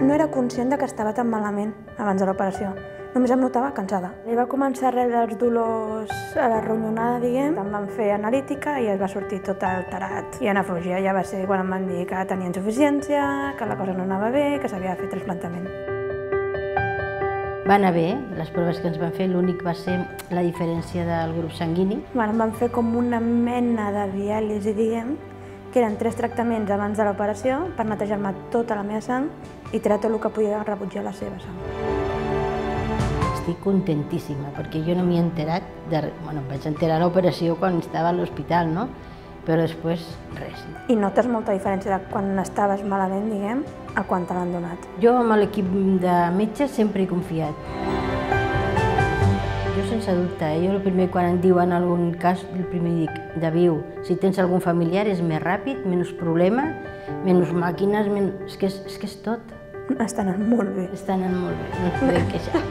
No era conscient de que estava tan malament abans de l'operació. Només em notava cansada. I va començar a rebre els dolors a la ronyonada, diguem. Em van fer analítica i es va sortir tot alterat. I a nefrologia ja va ser quan em van dir que tenia insuficiència, que la cosa no anava bé, que s'havia de fer trasplantament. Va anar bé, les proves que ens van fer, l'únic va ser la diferència del grup sanguini. Em van fer com una mena de diàlisi, diguem, que eren 3 tractaments abans de l'operació per netejar-me tota la meva sang i treure tot el que podia rebutjar la seva sang. Estic contentíssima, perquè jo no m'hi he enterat, em vaig enterar a l'operació quan estava a l'hospital, no? Però després, res. I notes molta diferència de quan estaves malament, diguem, a quan te l'han donat. Jo amb l'equip de metges sempre he confiat. Jo sense dubte, jo el primer quan em diuen algun cas, el primer dic, de viu, si tens algun familiar és més ràpid, menys problema, menys màquines, és que és tot. Està anant molt bé. Està anant molt bé, no ens podem queixar.